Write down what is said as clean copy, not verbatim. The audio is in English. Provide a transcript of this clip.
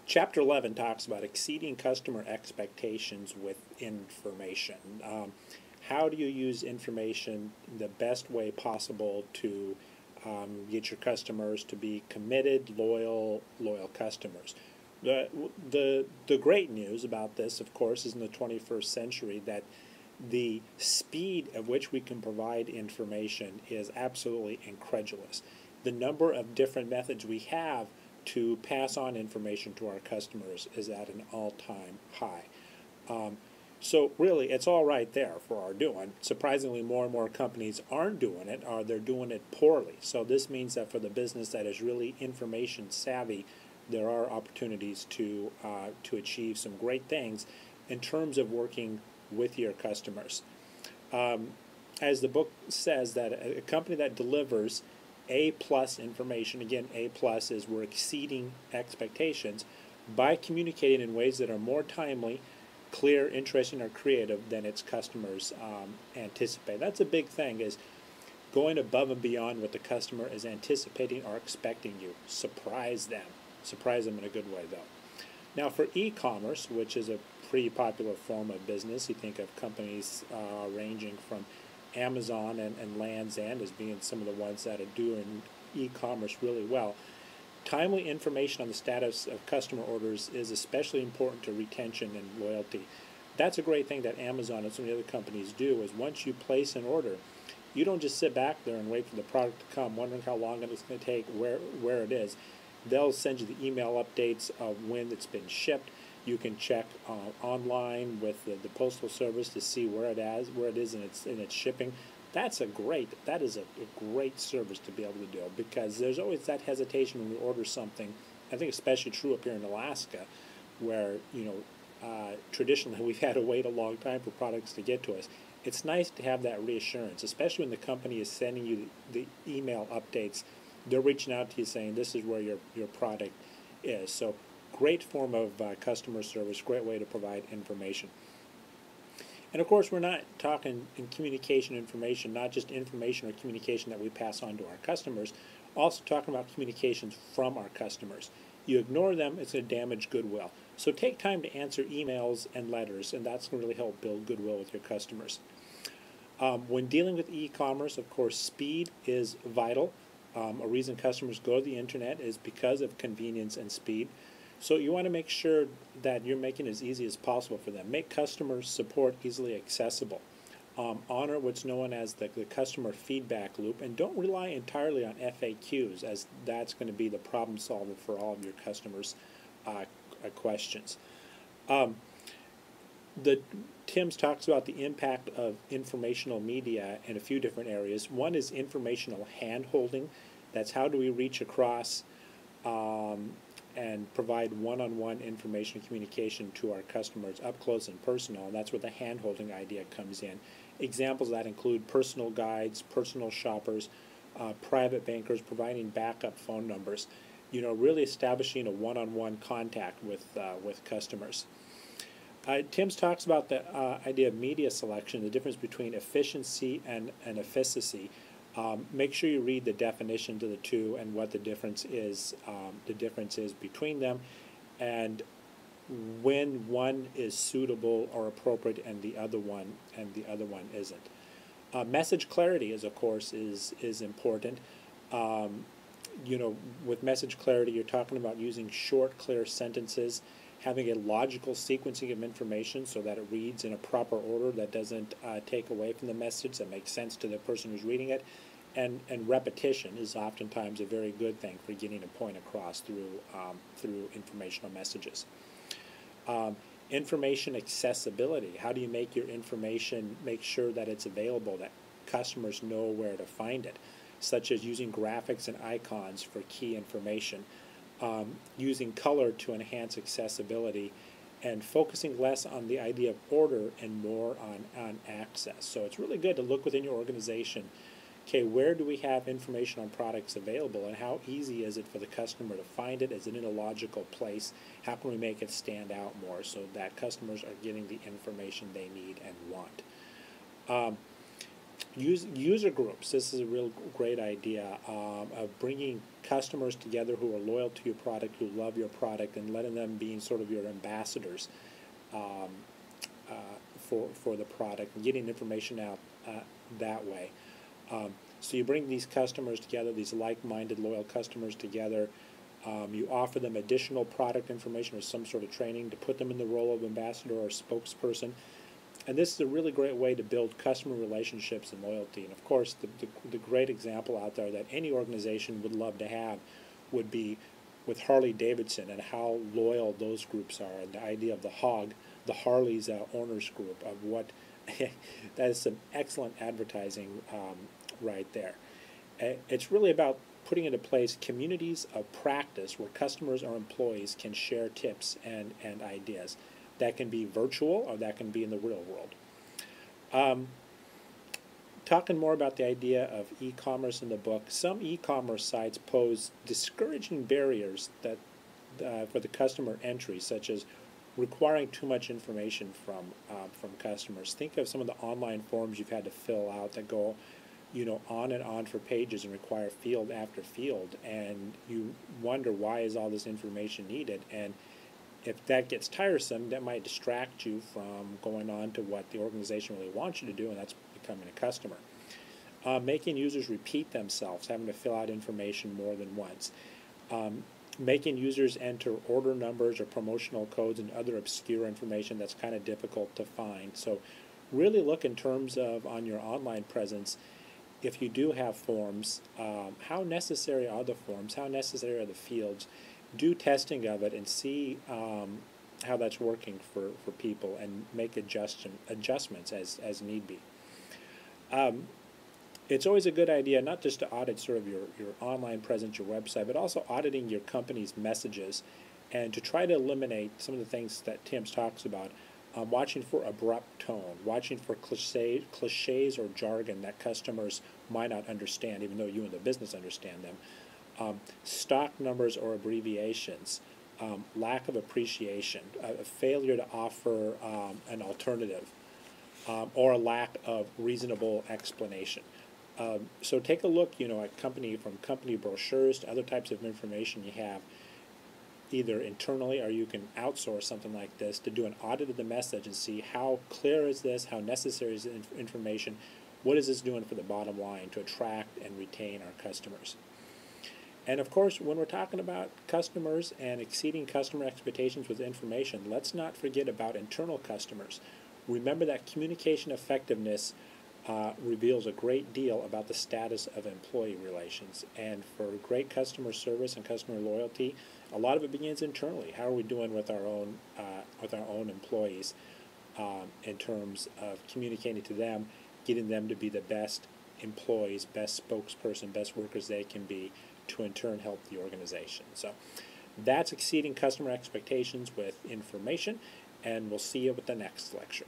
Chapter 11 talks about exceeding customer expectations with information. How do you use information the best way possible to get your customers to be committed, loyal customers? The great news about this, of course, is in the 21st century that the speed at which we can provide information is absolutely incredulous. The number of different methods we have to pass on information to our customers is at an all-time high. So really, it's all right there for our doing. Surprisingly, more and more companies aren't doing it, or they're doing it poorly. So this means that for the business that is really information savvy, there are opportunities to achieve some great things in terms of working with your customers. As the book says, that a company that delivers A plus information, again, A plus is we're exceeding expectations by communicating in ways that are more timely, clear, interesting, or creative than its customers anticipate. That's a big thing, is going above and beyond what the customer is anticipating or expecting you. Surprise them. Surprise them in a good way, though. Now, for e-commerce, which is a pretty popular form of business, you think of companies ranging from Amazon and Land's End as being some of the ones that are doing e-commerce really well. Timely information on the status of customer orders is especially important to retention and loyalty. That's a great thing that Amazon and some of the other companies do, is once you place an order, you don't just sit back there and wait for the product to come, wondering how long it's going to take, where it is. They'll send you the email updates of when it's been shipped. You can check online with the postal service to see where it is in its shipping. That is a great service to be able to do, because there's always that hesitation when we order something. I think especially true up here in Alaska, where traditionally we've had to wait a long time for products to get to us. It's nice to have that reassurance, especially when the company is sending you the email updates. They're reaching out to you saying this is where your product is. So great form of customer service, great way to provide information. And of course, we're not talking in communication information, not just information or communication that we pass on to our customers, also talking about communications from our customers. You ignore them, it's going to damage goodwill. So take time to answer emails and letters, and that's going to really help build goodwill with your customers. When dealing with e-commerce, of course, speed is vital. A reason customers go to the internet is because of convenience and speed. So you want to make sure that you're making it as easy as possible for them. Make customer support easily accessible. Honor what's known as the customer feedback loop, and don't rely entirely on FAQs, as that's going to be the problem solver for all of your customers' questions. Tim's talks about the impact of informational media in a few different areas. One is informational hand-holding. That's how do we reach across and provide one-on-one information communication to our customers up close and personal, and that's where the hand-holding idea comes in. Examples of that include personal guides, personal shoppers, private bankers, providing backup phone numbers, really establishing a one-on-one contact with customers. Tim's talks about the idea of media selection, the difference between efficiency and efficacy. Make sure you read the definition to the two and what the difference is between them, and when one is suitable or appropriate and the other one isn't. Message clarity of course is important. With message clarity, you're talking about using short, clear sentences, having a logical sequencing of information so that it reads in a proper order that doesn't take away from the message, that makes sense to the person who's reading it. And repetition is oftentimes a very good thing for getting a point across through informational messages. Information accessibility. How do you make your information, make sure that it's available, that customers know where to find it, such as using graphics and icons for key information, using color to enhance accessibility, and focusing less on the idea of order and more on access. So it's really good to look within your organization. Okay, where do we have information on products available, and how easy is it for the customer to find it? Is it in a logical place? How can we make it stand out more so that customers are getting the information they need and want? user groups. This is a real great idea of bringing customers together who are loyal to your product, who love your product, and letting them be sort of your ambassadors um, for the product, and getting information out that way. So you bring these customers together, these like-minded, loyal customers together. You offer them additional product information or some sort of training to put them in the role of ambassador or spokesperson. And this is a really great way to build customer relationships and loyalty. And of course, the great example out there that any organization would love to have would be with Harley Davidson and how loyal those groups are, and the idea of the HOG, the Harley's owners group, of what that is some excellent advertising right there. It's really about putting into place communities of practice where customers or employees can share tips and ideas. That can be virtual or that can be in the real world. Talking more about the idea of e-commerce in the book, some e-commerce sites pose discouraging barriers that for the customer entry, such as requiring too much information from customers. Think of some of the online forms you've had to fill out that go, on and on for pages and require field after field, and you wonder, why is all this information needed? And if that gets tiresome, that might distract you from going on to what the organization really wants you to do, and that's becoming a customer. Making users repeat themselves, having to fill out information more than once. Making users enter order numbers or promotional codes and other obscure information that's kind of difficult to find. So really look in terms of, on your online presence, if you do have forms, how necessary are the forms? How necessary are the fields? Do testing of it and see how that's working for people, and make adjustments as need be. It's always a good idea not just to audit sort of your online presence, your website, but also auditing your company's messages, and to try to eliminate some of the things that Tim's talks about. Watching for abrupt tone, watching for cliches or jargon that customers might not understand, even though you in the business understand them. Stock numbers or abbreviations, lack of appreciation, a failure to offer an alternative, or a lack of reasonable explanation. So take a look, at company brochures to other types of information you have, either internally, or you can outsource something like this to do an audit of the message and see how clear is this, how necessary is the information, what is this doing for the bottom line to attract and retain our customers. And of course, when we're talking about customers and exceeding customer expectations with information, let's not forget about internal customers. Remember that communication effectiveness reveals a great deal about the status of employee relations. And for great customer service and customer loyalty, a lot of it begins internally. How are we doing with our own employees in terms of communicating to them, getting them to be the best employees, best spokesperson, best workers they can be, to in turn help the organization. So that's exceeding customer expectations with information, and we'll see you with the next lecture.